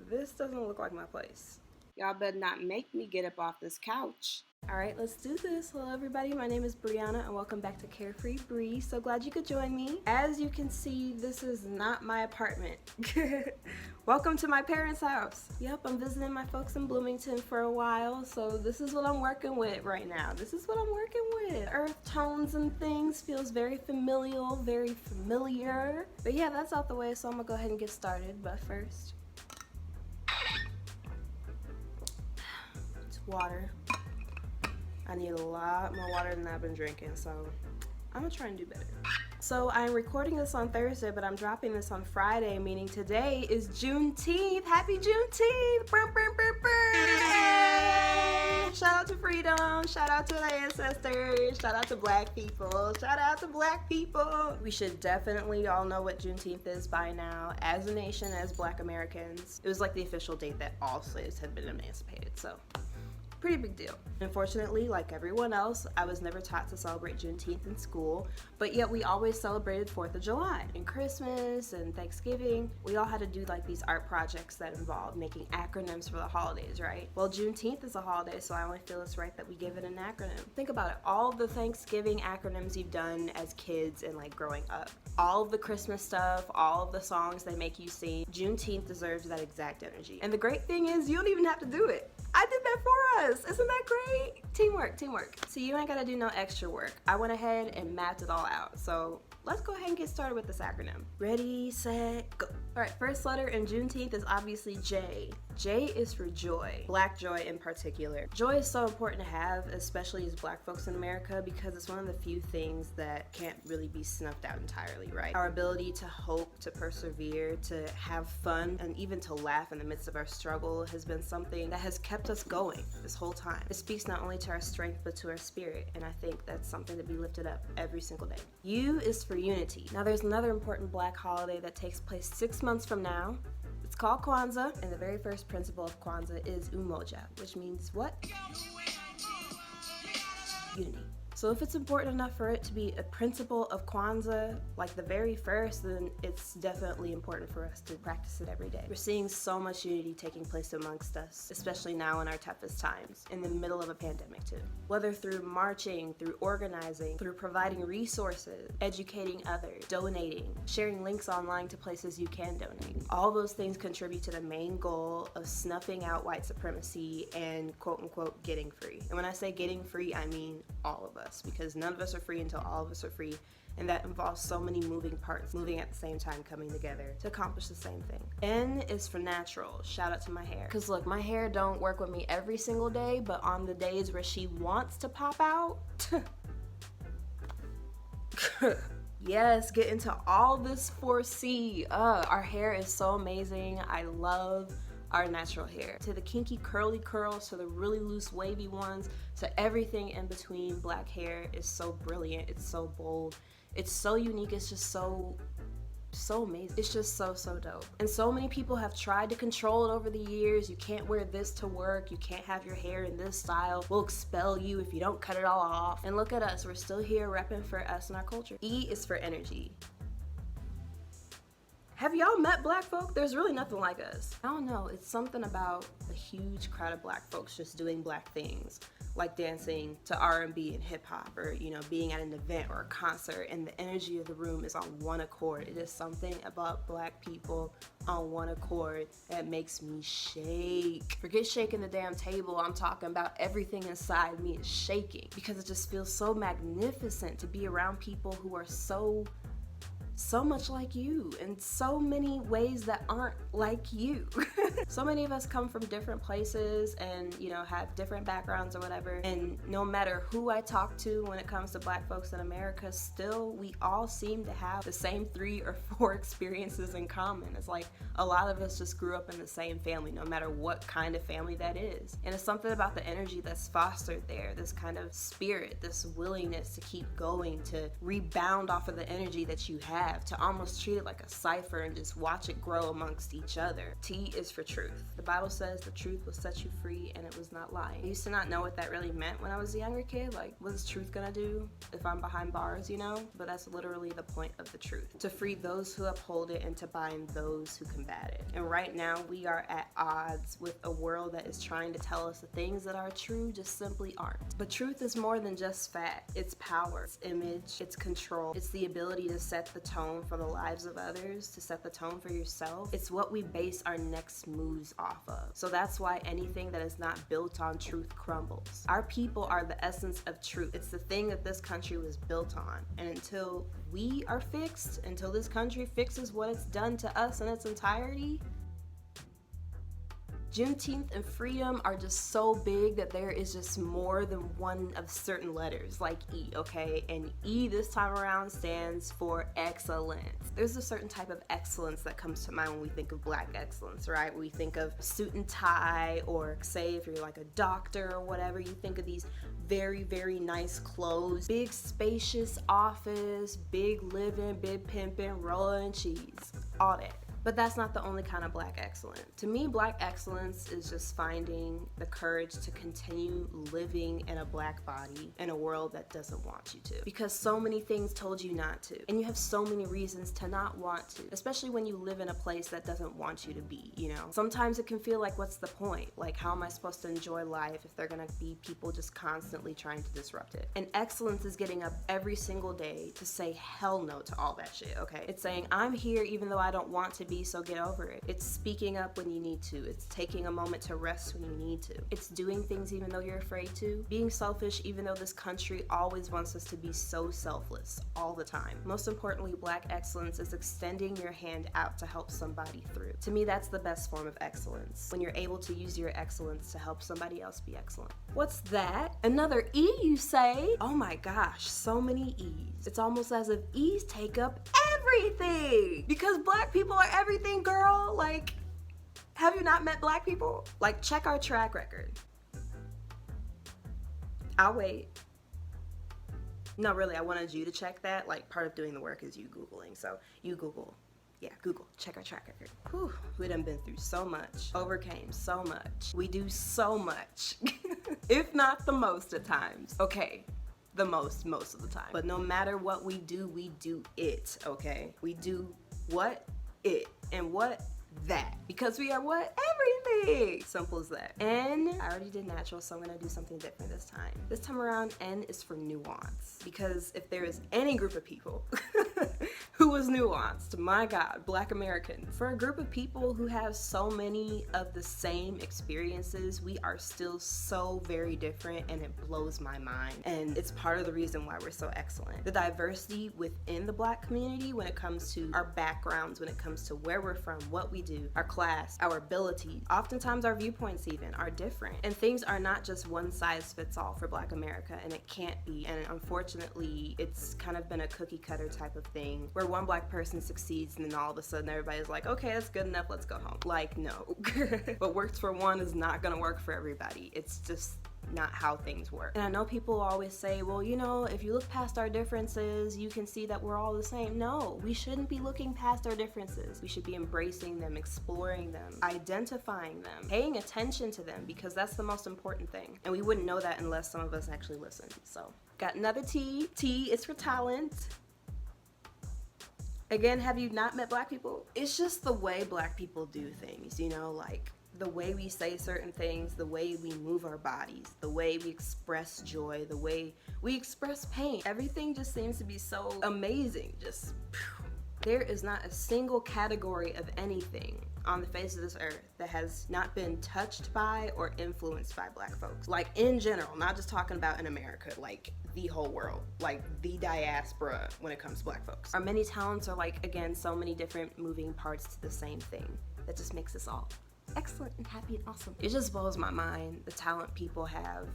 This doesn't look like my place. Y'all better not make me get up off this couch. All right, let's do this. Hello everybody, my name is Brianna and welcome back to Carefree Bree. So glad you could join me. As you can see, this is not my apartment. Welcome to my parents' house. Yep, I'm visiting my folks in Bloomington for a while, so this is what I'm working with right now. This is what I'm working with. Earth tones and things feels very familial, very familiar. But yeah, that's out the way, so I'm gonna go ahead and get started. But first, it's water. I need a lot more water than I've been drinking, so I'm gonna try and do better. So I'm recording this on Thursday, but I'm dropping this on Friday, meaning today is Juneteenth. Happy Juneteenth! Burr, burr, burr, burr. Shout out to freedom, shout out to the ancestors, shout out to black people, shout out to black people. We should definitely all know what Juneteenth is by now. As a nation, as black Americans, it was like the official date that all slaves had been emancipated, so pretty big deal. Unfortunately, like everyone else, I was never taught to celebrate Juneteenth in school, but yet we always celebrated 4th of July and Christmas and Thanksgiving. We all had to do like these art projects that involved making acronyms for the holidays, right? Well, Juneteenth is a holiday, so I only feel it's right that we give it an acronym. Think about it, all the Thanksgiving acronyms you've done as kids and like growing up, all of the Christmas stuff, all of the songs they make you sing, Juneteenth deserves that exact energy. And the great thing is you don't even have to do it. I did that for us. Isn't that great? Teamwork, teamwork. So you ain't gotta do no extra work. I went ahead and mapped it all out. So let's go ahead and get started with this acronym. Ready, set, go. All right, first letter in Juneteenth is obviously J. J is for joy, black joy in particular. Joy is so important to have, especially as black folks in America, because it's one of the few things that can't really be snuffed out entirely, right? Our ability to hope, to persevere, to have fun, and even to laugh in the midst of our struggle has been something that has kept us going this whole time. It speaks not only to our strength, but to our spirit, and I think that's something to be lifted up every single day. U is for unity. Now there's another important black holiday that takes place 6 months from now. It's called Kwanzaa, and the very first principle of Kwanzaa is umoja, which means what? Unity. So if it's important enough for it to be a principle of Kwanzaa, like the very first, then it's definitely important for us to practice it every day. We're seeing so much unity taking place amongst us, especially now in our toughest times, in the middle of a pandemic too. Whether through marching, through organizing, through providing resources, educating others, donating, sharing links online to places you can donate. All those things contribute to the main goal of snuffing out white supremacy and quote unquote getting free. And when I say getting free, I mean all of us, because none of us are free until all of us are free, and that involves so many moving parts moving at the same time, coming together to accomplish the same thing. N is for natural. Shout out to my hair, because look, my hair don't work with me every single day, but on the days where she wants to pop out, yes, get into all this 4C. Our hair is so amazing. I love our natural hair. To the kinky curly curls, to the really loose wavy ones, to everything in between, black hair is so brilliant, it's so bold, it's so unique, it's just so amazing. It's just so dope. And so many people have tried to control it over the years. You can't wear this to work, you can't have your hair in this style, we'll expel you if you don't cut it all off. And look at us, we're still here repping for us and our culture. E is for energy. Have y'all met black folk? There's really nothing like us. I don't know, it's something about a huge crowd of black folks just doing black things, like dancing to R&B and hip hop, or being at an event or a concert, and the energy of the room is on one accord. It is something about black people on one accord that makes me shake. Forget shaking the damn table, I'm talking about everything inside me is shaking, because it just feels so magnificent to be around people who are so much like you in so many ways that aren't like you. So many of us come from different places and have different backgrounds or whatever, and no matter who I talk to when it comes to black folks in America, still we all seem to have the same 3 or 4 experiences in common. It's like a lot of us just grew up in the same family, no matter what kind of family that is. And it's something about the energy that's fostered there, this kind of spirit, this willingness to keep going, to rebound off of the energy that you have. have, to almost treat it like a cipher and just watch it grow amongst each other. T is for truth. The Bible says the truth will set you free and it was not lying. I used to not know what that really meant when I was a younger kid. Like, what is truth gonna do if I'm behind bars, you know? But that's literally the point of the truth. To free those who uphold it and to bind those who combat it. And right now we are at odds with a world that is trying to tell us the things that are true just simply aren't. But truth is more than just fact. It's power, it's image, it's control. It's the ability to set the tone for the lives of others, to set the tone for yourself. It's what we base our next moves off of. So that's why anything that is not built on truth crumbles. Our people are the essence of truth. It's the thing that this country was built on. And until we are fixed, until this country fixes what it's done to us in its entirety, Juneteenth and freedom are just so big that there is just more than one of certain letters, like E, okay? And E this time around stands for excellence. There's a certain type of excellence that comes to mind when we think of Black excellence, right? We think of suit and tie, or say if you're like a doctor or whatever, you think of these very, very nice clothes, big spacious office, big living, big pimping, rolling cheese, all that. But that's not the only kind of Black excellence. To me, Black excellence is just finding the courage to continue living in a Black body in a world that doesn't want you to. Because so many things told you not to. And you have so many reasons to not want to, especially when you live in a place that doesn't want you to be, you know? Sometimes it can feel like, what's the point? Like, how am I supposed to enjoy life if they're gonna be people just constantly trying to disrupt it? And excellence is getting up every single day to say hell no to all that shit, okay? It's saying, I'm here even though I don't want to be, so get over it. It's speaking up when you need to. It's taking a moment to rest when you need to. It's doing things even though you're afraid to. Being selfish even though this country always wants us to be so selfless all the time. Most importantly, Black excellence is extending your hand out to help somebody through. To me, that's the best form of excellence, when you're able to use your excellence to help somebody else be excellent. What's that? Another E, you say? Oh my gosh, so many E's. It's almost as if E's take up everything, because Black people are everything, girl. Like, have you not met Black people? Like, check our track record. I'll wait. No, really, I wanted you to check that. Like, part of doing the work is you Googling. So you Google. Yeah, Google, check our track record. Whew, we done been through so much, overcame so much. We do so much, if not the most at times. Okay, the most of the time. But no matter what we do it, okay? We do what? It. And what? That. Because we are what? Everything. Simple as that. N, I already did natural, so I'm gonna do something different this time. This time around, N is for nuance. Because if there is any group of people who was nuanced, my God, Black Americans. For a group of people who have so many of the same experiences, we are still so very different, and it blows my mind. And it's part of the reason why we're so excellent. The diversity within the Black community when it comes to our backgrounds, when it comes to where we're from, what we do, our class, our abilities, oftentimes our viewpoints even are different. And things are not just one size fits all for Black America, and it can't be. And unfortunately, it's kind of been a cookie cutter type of thing where one Black person succeeds and then all of a sudden everybody's like, okay, that's good enough, let's go home. Like, no. What works for one is not gonna work for everybody. It's just not how things work. And I know people always say, well, you know, if you look past our differences, you can see that we're all the same. No, we shouldn't be looking past our differences. We should be embracing them, exploring them, identifying them, paying attention to them, because that's the most important thing. And we wouldn't know that unless some of us actually listened. So, got another T. T is for talent. Again, have you not met Black people? It's just the way Black people do things, you know, like the way we say certain things, the way we move our bodies, the way we express joy, the way we express pain. Everything just seems to be so amazing. Just, there is not a single category of anything on the face of this earth that has not been touched by or influenced by Black folks. Like, in general, not just talking about in America, like the whole world, like the diaspora when it comes to Black folks. Our many talents are like, again, so many different moving parts to the same thing that just makes us all excellent and happy and awesome. It just blows my mind, the talent people have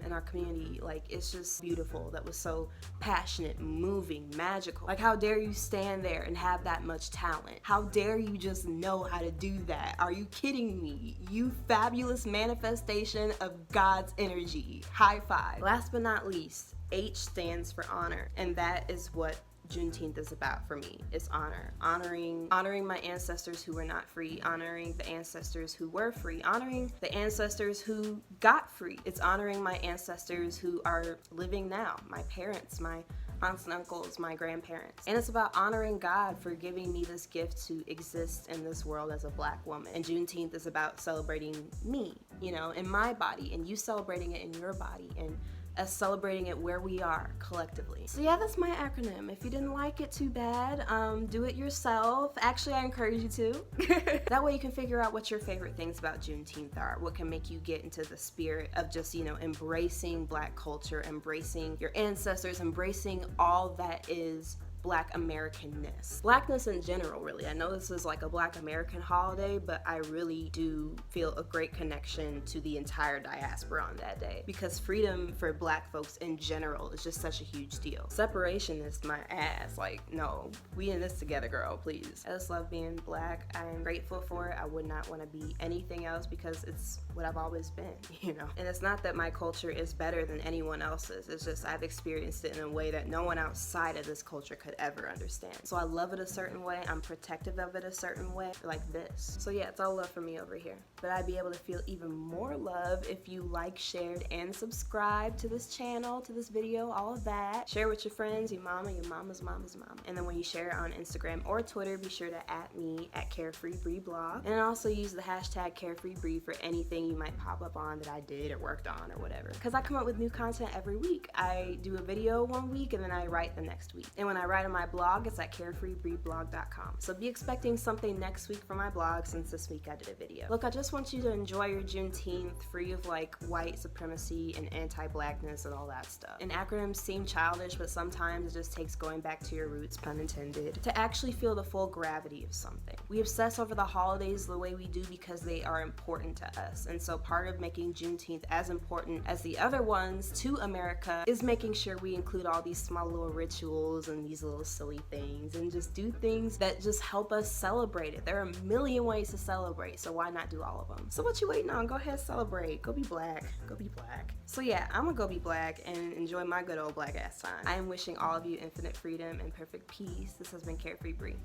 in our community. Like, it's just beautiful. That was so passionate, moving, magical. Like, how dare you stand there and have that much talent? How dare you just know how to do that? Are you kidding me? You fabulous manifestation of God's energy. High five. Last but not least, H stands for honor, and that is what Juneteenth is about for me. It's honoring my ancestors who were not free, honoring the ancestors who were free, honoring the ancestors who got free. It's honoring my ancestors who are living now, my parents, my aunts and uncles, my grandparents. And it's about honoring God for giving me this gift to exist in this world as a Black woman. And Juneteenth is about celebrating me, you know, in my body, and you celebrating it in your body, and us celebrating it where we are collectively. So yeah, that's my acronym. If you didn't like it, too bad. Do it yourself. Actually, I encourage you to. That way you can figure out what your favorite things about Juneteenth are, what can make you get into the spirit of just, you know, embracing Black culture, embracing your ancestors, embracing all that is Black Americanness. Blackness in general, really. I know this is like a Black American holiday, but I really do feel a great connection to the entire diaspora on that day, because freedom for Black folks in general is just such a huge deal. Separation is my ass. Like, no, we in this together, girl, please. I just love being Black. I'm grateful for it. I would not want to be anything else because it's what I've always been, you know? And it's not that my culture is better than anyone else's. It's just I've experienced it in a way that no one outside of this culture could ever understand. So I love it a certain way. I'm protective of it a certain way, like this. So yeah, it's all love for me over here. But I'd be able to feel even more love if you like, shared, and subscribe to this channel, to this video, all of that. Share with your friends, your mama, your mama's mama's mama. And then when you share it on Instagram or Twitter, be sure to @me @CarefreeBreeBlog. And also use the hashtag CarefreeBree for anything you might pop up on that I did or worked on or whatever. Because I come up with new content every week. I do a video one week and then I write the next week. And when I write on my blog, it's at carefreebreeblog.com. So be expecting something next week for my blog, since this week I did a video. Look, I just want you to enjoy your Juneteenth free of like white supremacy and anti-Blackness and all that stuff. And acronyms seem childish, but sometimes it just takes going back to your roots, pun intended, to actually feel the full gravity of something. We obsess over the holidays the way we do because they are important to us. And so part of making Juneteenth as important as the other ones to America is making sure we include all these small little rituals and these little silly things, and just do things that just help us celebrate it. There are a million ways to celebrate, so why not do all of them? So what you waiting on? Go ahead, celebrate. Go be Black. Go be Black. So yeah, I'm gonna go be Black and enjoy my good old Black ass time. I am wishing all of you infinite freedom and perfect peace. This has been Carefree Bree.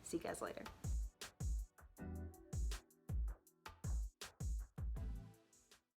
See you guys later.